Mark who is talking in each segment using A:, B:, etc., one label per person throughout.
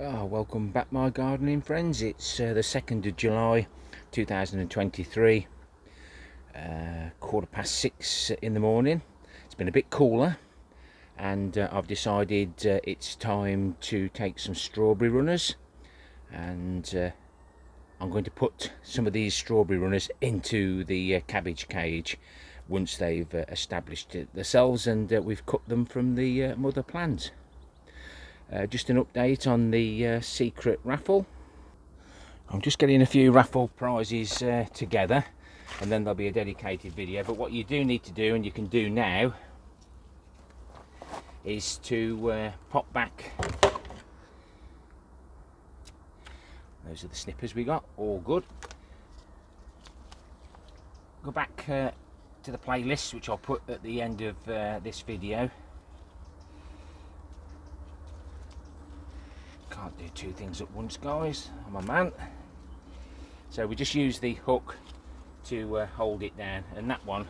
A: Welcome back, my gardening friends. It's the 2nd of July 2023, 6:15 in the morning. It's been a bit cooler, and I've decided it's time to take some strawberry runners, and I'm going to put some of these strawberry runners into the cabbage cage once they've established themselves and we've cut them from the mother plant. Just an update on the secret raffle. I'm just getting a few raffle prizes together, and then there'll be a dedicated video. But what you do need to do, and you can do now, is to pop back. Those are the snippers we got, all good. Go back to the playlist, which I'll put at the end of this video. Can't do two things at once, guys. I'm a man. So we just use the hook to hold it down, and that one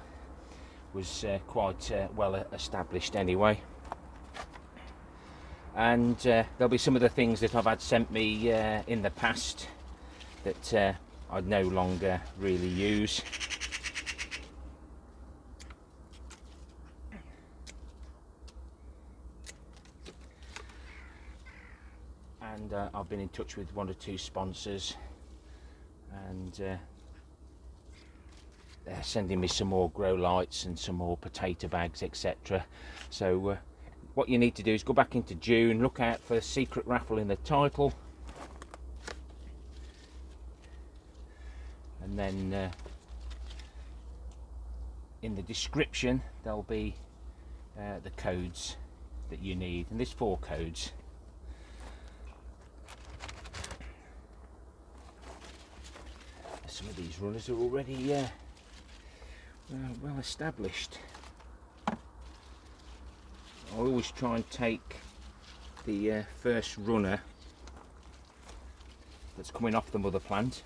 A: was quite well established anyway. And there'll be some of the things that I've had sent me in the past that I no longer really use. And I've been in touch with one or two sponsors, and they're sending me some more grow lights and some more potato bags, etc. So what you need to do is go back into June, look out for the secret raffle in the title, and then in the description there'll be the codes that you need, and there's 4 codes. Some of these runners are already well established. I always try and take the first runner that's coming off the mother plant,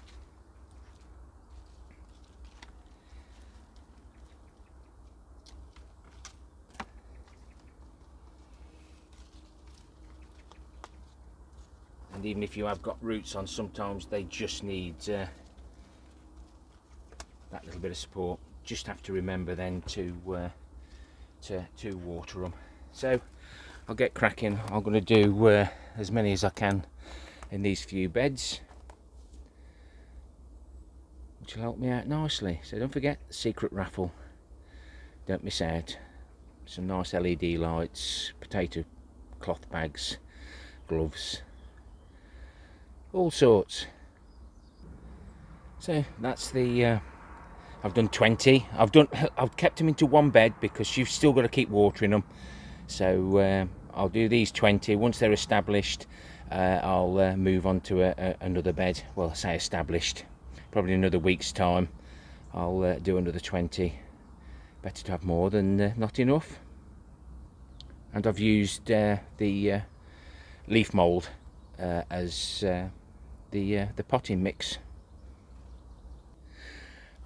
A: and even if you have got roots on, sometimes they just need that little bit of support. Just have to remember then to water them. So I'll get cracking. I'm going to do as many as I can in these few beds, which will help me out nicely. So don't forget the secret raffle, don't miss out. Some nice LED lights, potato cloth bags, gloves, all sorts. So that's the I've done 20. I've kept them into one bed because you've still got to keep watering them. So I'll do these 20. Once they're established, I'll move on to another bed. Well, I say established, probably another week's time. I'll do another 20. Better to have more than not enough. And I've used the leaf mould as the potting mix.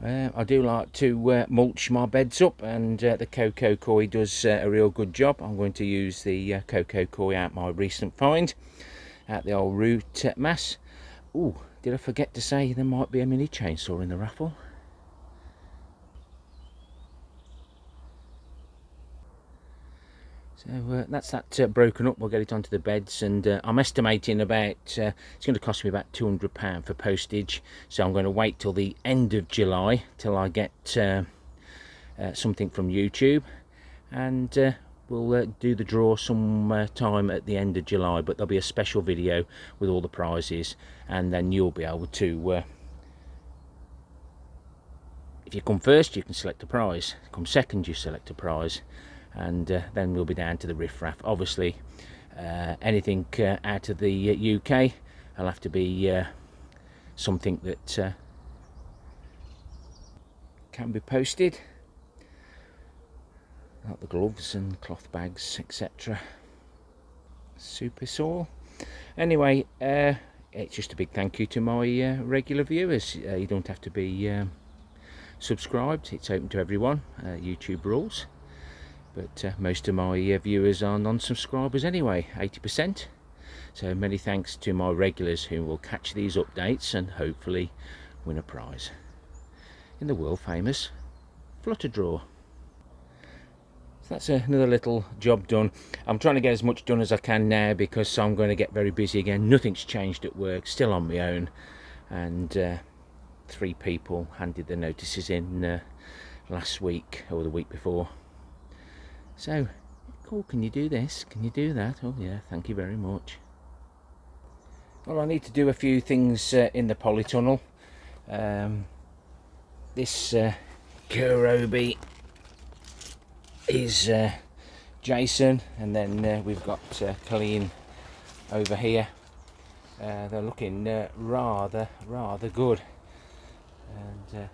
A: I do like to mulch my beds up, and the cocoa coir does a real good job. I'm going to use the cocoa coir out my recent find at the old root mass. Ooh, did I forget to say there might be a mini chainsaw in the raffle? So that's that broken up. We'll get it onto the beds, and I'm estimating about it's going to cost me about £200 for postage. So I'm going to wait till the end of July till I get something from YouTube, and we'll do the draw some time at the end of July. But there'll be a special video with all the prizes, and then you'll be able to. If you come first, you can select a prize. Come second, you select a prize. And then we'll be down to the riffraff. Obviously anything out of the UK will have to be something that can be posted, like the gloves and cloth bags, etc. Super saw. Anyway, it's just a big thank you to my regular viewers. You don't have to be subscribed, it's open to everyone. YouTube rules. But most of my viewers are non-subscribers anyway, 80%. So many thanks to my regulars who will catch these updates and hopefully win a prize in the world famous flutter draw. So that's another little job done. I'm trying to get as much done as I can now because I'm going to get very busy again. Nothing's changed at work, still on my own, and 3 people handed their notices in last week or the week before. So, cool, can you do this? Can you do that? Oh yeah, thank you very much. Well, I need to do a few things in the polytunnel. This Kurobi is Jason, and then we've got Colleen over here. They're looking rather good. And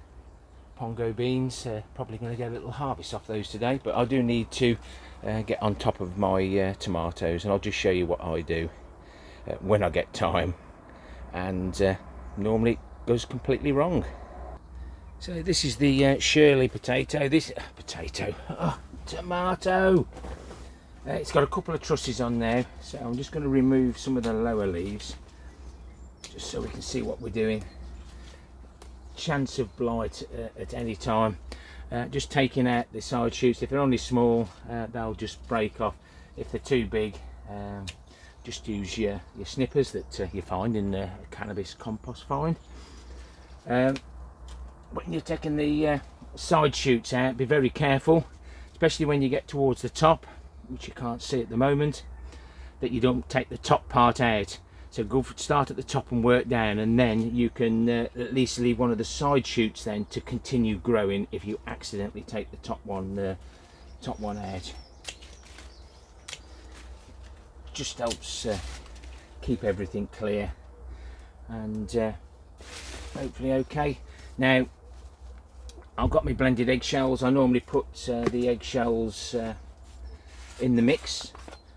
A: Pongo beans, probably going to get a little harvest off those today, but I do need to get on top of my tomatoes, and I'll just show you what I do when I get time, and normally it goes completely wrong. So this is the Shirley potato. This tomato. It's got a couple of trusses on there, so I'm just going to remove some of the lower leaves just so we can see what we're doing. Chance of blight at any time. Just taking out the side shoots. If they're only small, they'll just break off. If they're too big, just use your snippers that you find in the cannabis compost find. When you're taking the side shoots out, be very careful, especially when you get towards the top, which you can't see at the moment, that you don't take the top part out. So start at the top and work down, and then you can at least leave one of the side shoots then to continue growing if you accidentally take the top one out. Just helps keep everything clear and hopefully okay. Now I've got my blended eggshells. I normally put the eggshells in the mix,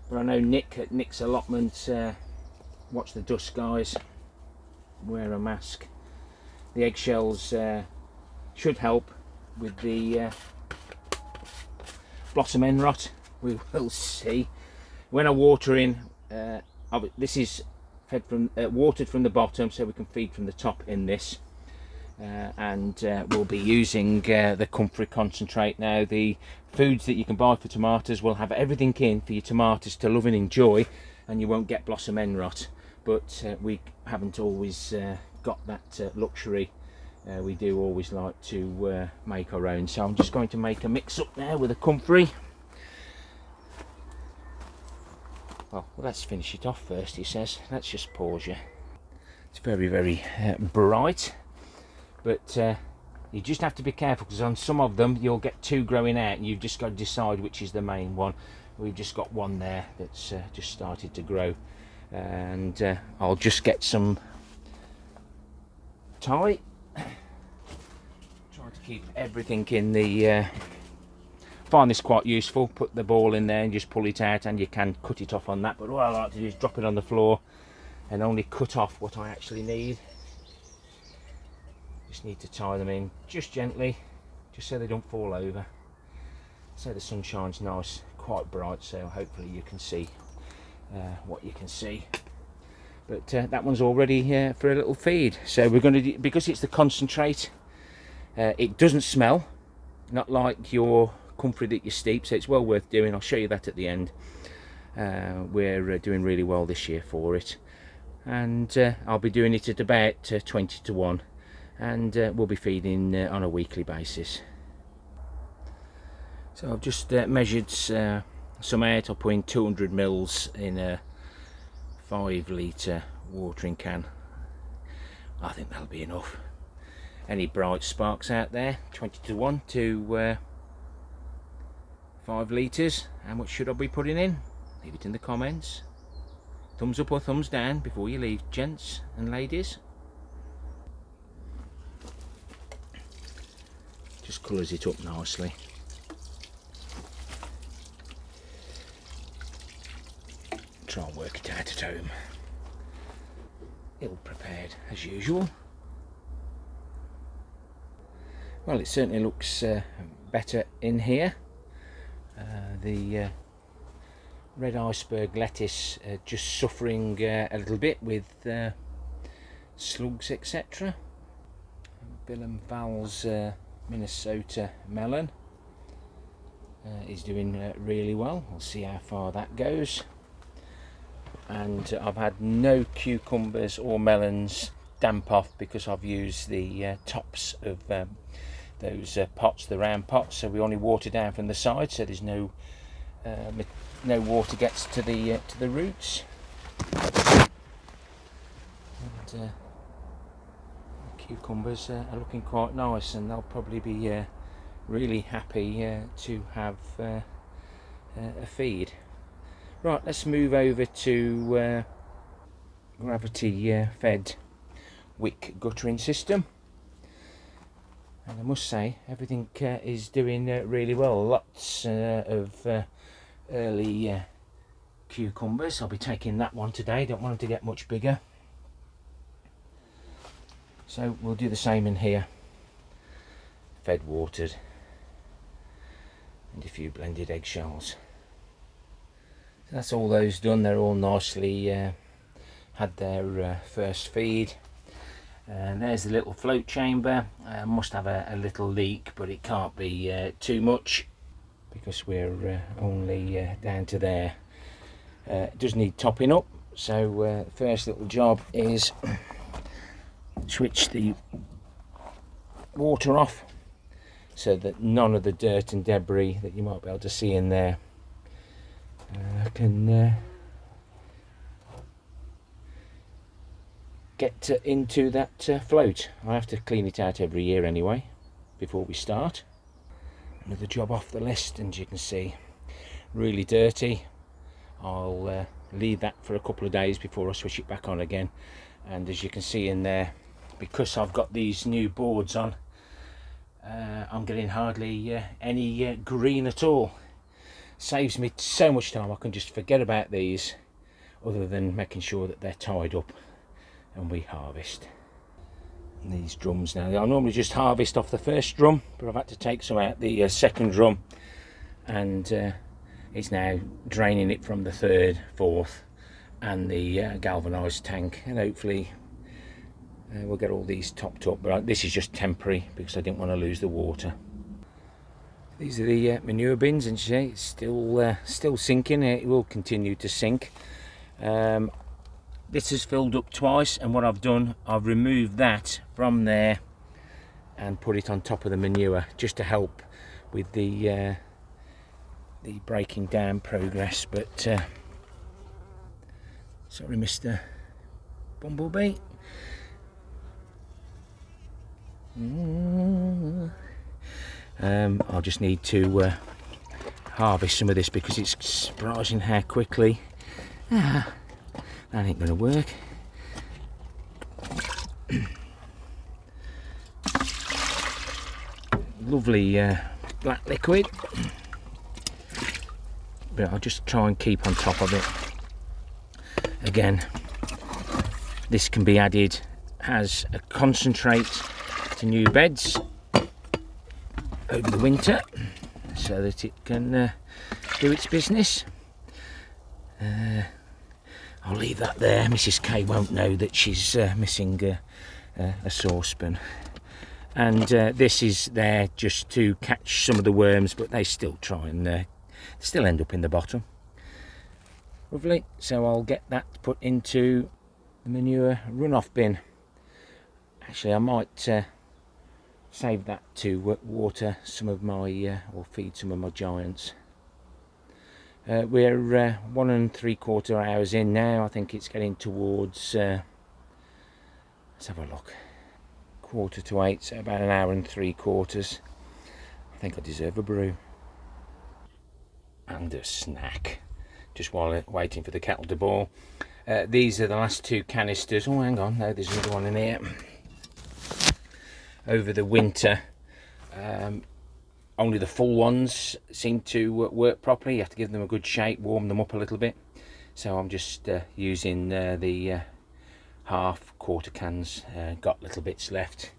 A: but I know Nick at Nick's Allotment, watch the dust guys, wear a mask. The eggshells should help with the blossom end rot. We will see. When I water in, this is fed from watered from the bottom, so we can feed from the top in this. And we'll be using the comfrey concentrate now. The foods that you can buy for tomatoes will have everything in for your tomatoes to love and enjoy, and you won't get blossom end rot. But we haven't always got that luxury. We do always like to make our own. So I'm just going to make a mix up now with a comfrey. Well, let's finish it off first, he says. Let's just pause you. It's very bright. But you just have to be careful, because on some of them you'll get 2 growing out, and you've just got to decide which is the main one. We've just got one there that's just started to grow, and I'll just get some tie. Try to keep everything in the find this quite useful. Put the ball in there and just pull it out, and you can cut it off on that, but what I like to do is drop it on the floor and only cut off what I actually need. Just need to tie them in just gently, just so they don't fall over. So the sunshine's nice, quite bright, so hopefully you can see what you can see. But that one's all ready for a little feed. So we're going to do, because it's the concentrate, it doesn't smell, not like your comfrey that you steep, so it's well worth doing. I'll show you that at the end. We're doing really well this year for it, and I'll be doing it at about 20 to 1. And we'll be feeding on a weekly basis. So I've just measured some out. I'll put in 200 mils in a 5 litre watering can. I think that'll be enough. Any bright sparks out there? 20 to 1 to 5 litres. How much should I be putting in? Leave it in the comments. Thumbs up or thumbs down before you leave, gents and ladies. Just colours it up nicely. Try and work it out at home. Ill prepared as usual. Well, it certainly looks better in here. The red iceberg lettuce just suffering a little bit with slugs, etc. Bill and Val's Minnesota melon is doing really well. We'll see how far that goes. And I've had no cucumbers or melons damp off because I've used the tops of those pots, the round pots, so we only water down from the side, so there's no water gets to the roots. And cucumbers are looking quite nice, and they'll probably be really happy to have a feed. Right, let's move over to gravity fed wick guttering system, and I must say everything is doing really well. Lots of early cucumbers. I'll be taking that one today, don't want them to get much bigger, so we'll do the same in here. Fed, watered, and a few blended eggshells. So that's all those done. They're all nicely had their first feed. And there's the little float chamber. Must have a little leak, but it can't be too much because we're only down to there. It does need topping up, so first little job is switch the water off so that none of the dirt and debris that you might be able to see in there can get into that float. I have to clean it out every year anyway before we start. Another job off the list, and you can see really dirty. I'll leave that for a couple of days before I switch it back on again. And as you can see in there, because I've got these new boards on, I'm getting hardly any green at all. Saves me so much time. I can just forget about these, other than making sure that they're tied up and we harvest. And these drums now, I normally just harvest off the first drum, but I've had to take some out the second drum, and it's now draining it from the third, fourth, and the galvanised tank, and hopefully we'll get all these topped up. But this is just temporary because I didn't want to lose the water. These are the manure bins, and you see it's still sinking. It will continue to sink. This has filled up twice, and what I've done, I've removed that from there and put it on top of the manure just to help with the breaking down progress. But sorry, Mr. Bumblebee. I'll just need to harvest some of this because it's surprising how quickly. That ain't gonna work. Lovely black liquid, but I'll just try and keep on top of it. Again, this can be added as a concentrate to new beds over the winter so that it can do its business. I'll leave that there. Mrs. K won't know that she's missing a saucepan. And this is there just to catch some of the worms, but they still try and still end up in the bottom. Lovely. So I'll get that put into the manure runoff bin. Actually, I might save that to water some of my or feed some of my giants. We're 1 3/4 hours in now. I think it's getting towards let's have a look, 7:45, so about 1 3/4 hours. I think I deserve a brew and a snack just while waiting for the kettle to boil. These are the last 2 canisters. Oh, hang on, no, there's another one in here. Over the winter, only the full ones seem to work properly. You have to give them a good shake, warm them up a little bit. So I'm just using the half quarter cans. Got little bits left.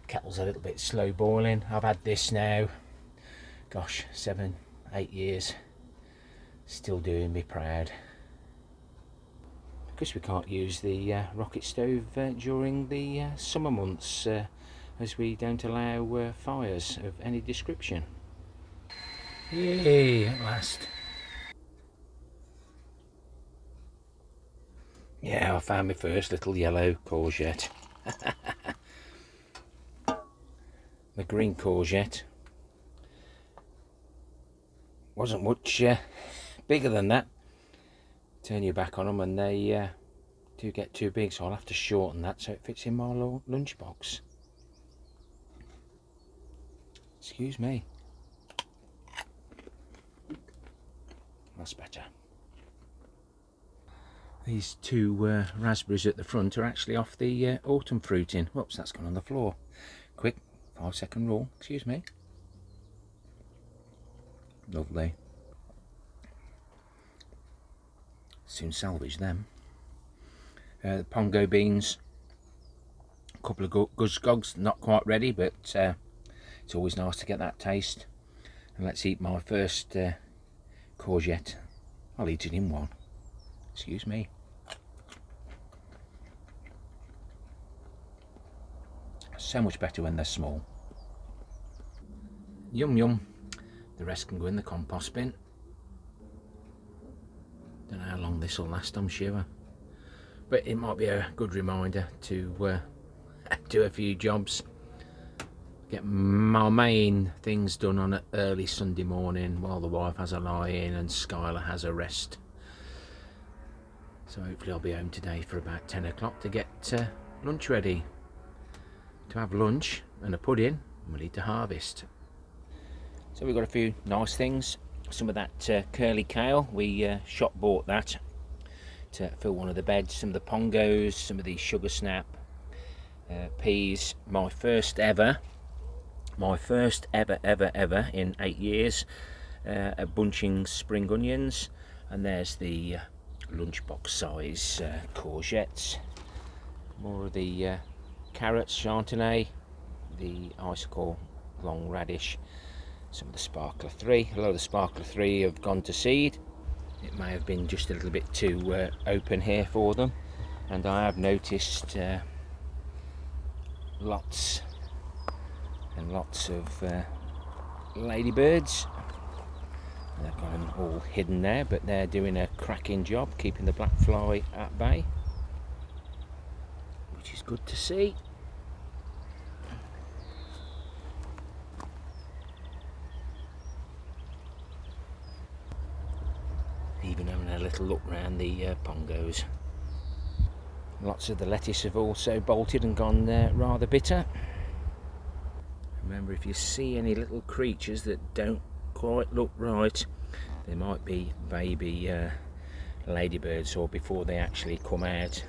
A: Kettle's a little bit slow boiling. I've had this now, gosh, 7, 8 years. Still doing me proud. Because we can't use the rocket stove during the summer months, as we don't allow fires of any description. Yay, at last. Yeah, I found my first little yellow courgette. The green courgette wasn't much bigger than that. Turn your back on them and they do get too big, so I'll have to shorten that so it fits in my lunchbox. Excuse me. That's better. These two raspberries at the front are actually off the autumn fruiting. Whoops, that's gone on the floor. Quick 5-second rule, excuse me. Lovely. Soon salvage them. The pongo beans, a couple of good scogs, not quite ready, but it's always nice to get that taste. And let's eat my first courgette. I'll eat it in one. Excuse me. So much better when they're small. Yum yum. The rest can go in the compost bin. Don't know how long this will last, I'm sure, but it might be a good reminder to do a few jobs. Get my main things done on an early Sunday morning while the wife has a lie in and Skylar has a rest. So hopefully I'll be home today for about 10 o'clock to get lunch ready. To have lunch and a pudding, we need to harvest. So we've got a few nice things. Some of that curly kale, we shop bought that to fill one of the beds. Some of the pongos, some of these sugar snap peas. My first ever in 8 years bunching spring onions. And there's the lunchbox size courgettes. More of the carrots, chantenay, the icicle long radish. Some of the Sparkler 3. A lot of the Sparkler 3 have gone to seed. It may have been just a little bit too open here for them, and I have noticed lots and lots of ladybirds. They've got them all hidden there, but they're doing a cracking job keeping the black fly at bay, which is good to see. Even having a little look round the pongos. Lots of the lettuce have also bolted and gone rather bitter. Remember, if you see any little creatures that don't quite look right, they might be baby ladybirds, or before they actually come out.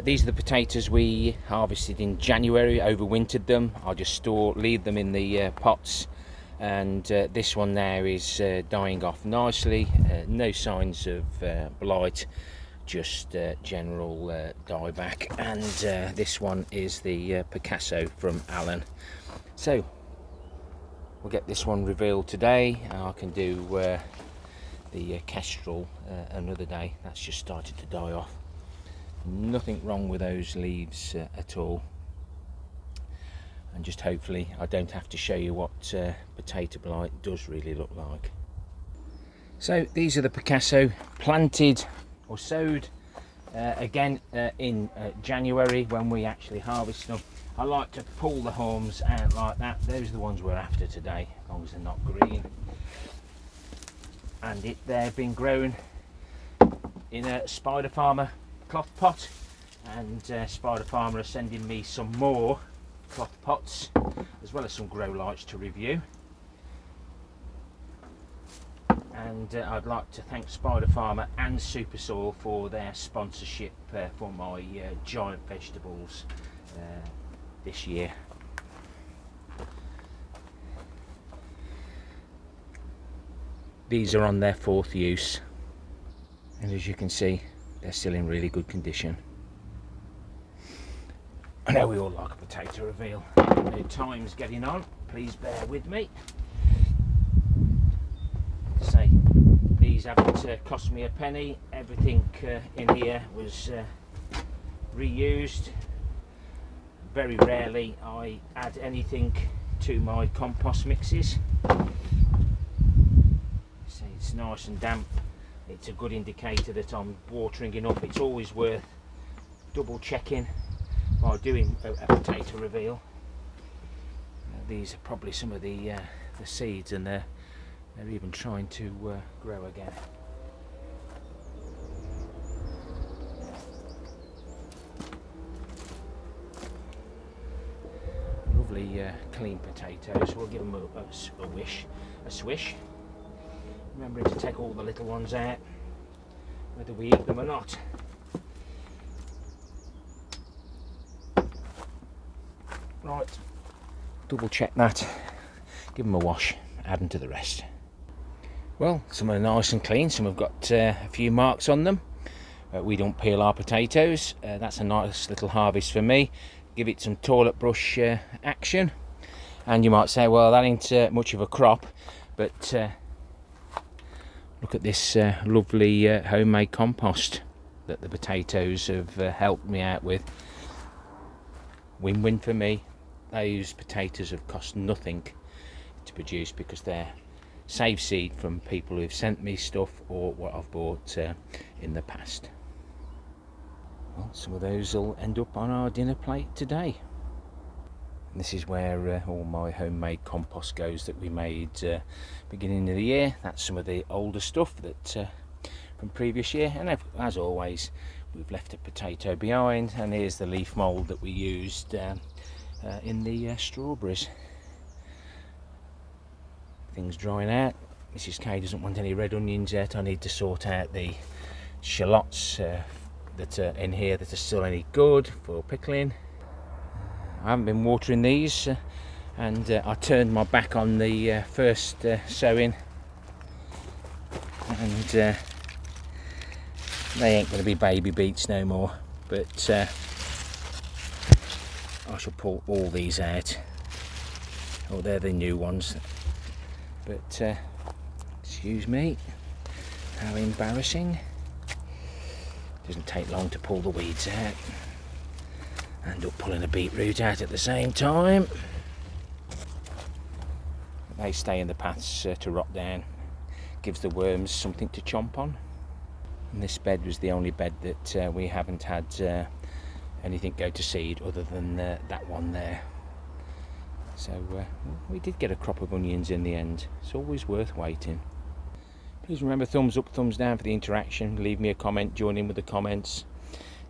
A: These are the potatoes we harvested in January, overwintered them. I'll just leave them in the pots. And this one now is dying off nicely. No signs of blight, just general dieback. And this one is the Picasso from Alan. So we'll get this one revealed today. I can do the Kestrel another day. That's just started to die off. Nothing wrong with those leaves at all. And just hopefully I don't have to show you what potato blight does really look like. So these are the Picasso, planted or sowed again in January when we actually harvest them. I like to pull the haulms out like that. Those are the ones we're after today, as long as they're not green. And they've been grown in a Spider Farmer cloth pot, and Spider Farmer are sending me some more cloth pots as well as some grow lights to review. And I'd like to thank Spider Farmer and Super Soil for their sponsorship for my giant vegetables this year. These are on their 4th use, and as you can see, they're still in really good condition. I know we all like a potato reveal. The time's getting on, please bear with me. Say, These haven't cost me a penny. Everything in here was reused. Very rarely I add anything to my compost mixes. So it's nice and damp. It's a good indicator that I'm watering enough. It's always worth double checking while doing a potato reveal. These are probably some of the seeds, and they're even trying to grow again. Lovely clean potatoes. We'll give them a swish. Remembering to take all the little ones out, whether we eat them or not. Right, double check that, give them a wash, add them to the rest. Well, some are nice and clean, some have got a few marks on them. We don't peel our potatoes. That's a nice little harvest for me. Give it some toilet brush action. And you might say, well, that ain't much of a crop, but look at this lovely homemade compost that the potatoes have helped me out with. Win-win for me. Those potatoes have cost nothing to produce because they're save seed from people who've sent me stuff or what I've bought in the past. Well, some of those will end up on our dinner plate today. And this is where all my homemade compost goes that we made beginning of the year. That's some of the older stuff that from previous year, and as always we've left a potato behind, and here's the leaf mould that we used in the strawberries. Things drying out. Mrs. K doesn't want any red onions yet. I need to sort out the shallots that are in here that are still any good for pickling. I haven't been watering these, and I turned my back on the first sowing, and they ain't going to be baby beets no more, but I shall pull all these out. Oh, they're the new ones, but excuse me, how embarrassing. Doesn't take long to pull the weeds out. End up pulling a beetroot out at the same time. They stay in the paths to rot down. Gives the worms something to chomp on. And this bed was the only bed that we haven't had anything go to seed other than that one there. So we did get a crop of onions in the end. It's always worth waiting. Please remember, thumbs up, thumbs down for the interaction. Leave me a comment, join in with the comments.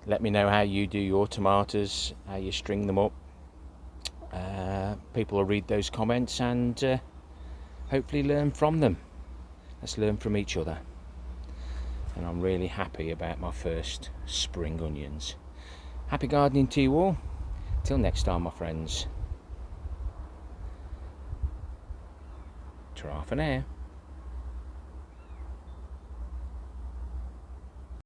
A: Let me know how you do your tomatoes, how you string them up. People will read those comments and hopefully learn from them. Let's learn from each other. And I'm really happy about my first spring onions. Happy gardening to you all. Till next time, my friends. Ta-ra for now.